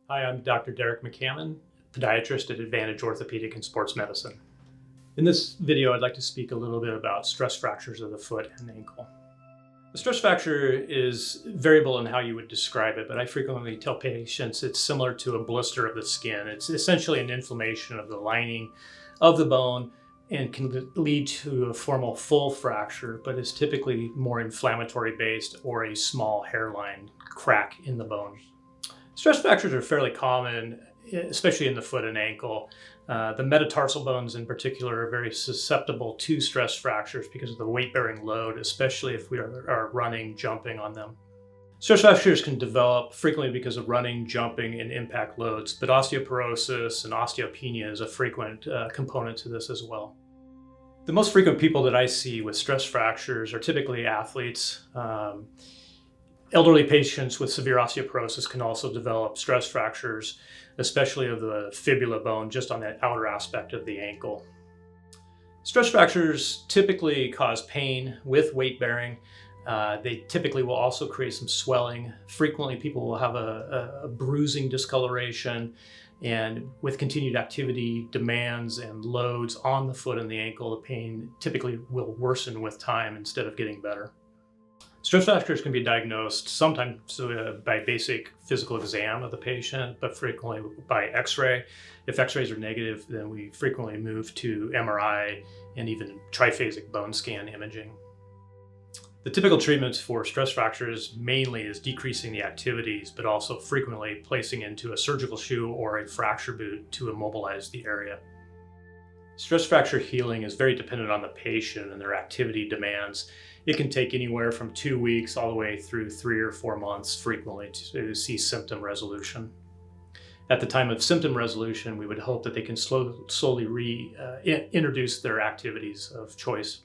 Hi, I'm Dr. Derek McCammon, podiatrist at Advantage Orthopedic and Sports Medicine. In this video, I'd like to speak a little bit about stress fractures of the foot and ankle. The stress fracture is variable in how you would describe it, but I frequently tell patients it's similar to a blister of the skin. It's essentially an inflammation of the lining of the bone and can lead to a formal full fracture, but is typically more inflammatory based or a small hairline crack in the bone. Stress fractures are fairly common, especially in the foot and ankle. The metatarsal bones in particular are very susceptible to stress fractures because of the weight-bearing load, especially if we are running, jumping on them. Stress fractures can develop frequently because of running, jumping, and impact loads, but osteoporosis and osteopenia is a frequent component to this as well. The most frequent people that I see with stress fractures are typically athletes. Elderly patients with severe osteoporosis can also develop stress fractures, especially of the fibula bone, just on the outer aspect of the ankle. Stress fractures typically cause pain with weight bearing. They typically will also create some swelling. Frequently, people will have a bruising discoloration, and with continued activity, demands, and loads on the foot and the ankle, the pain typically will worsen with time instead of getting better. Stress fractures can be diagnosed sometimes by basic physical exam of the patient, but frequently by x-ray. If x-rays are negative, then we frequently move to MRI and even triphasic bone scan imaging. The typical treatments for stress fractures mainly is decreasing the activities, but also frequently placing into a surgical shoe or a fracture boot to immobilize the area. Stress fracture healing is very dependent on the patient and their activity demands. It can take anywhere from 2 weeks all the way through 3 or 4 months frequently to see symptom resolution. At the time of symptom resolution, we would hope that they can slowly reintroduce their activities of choice.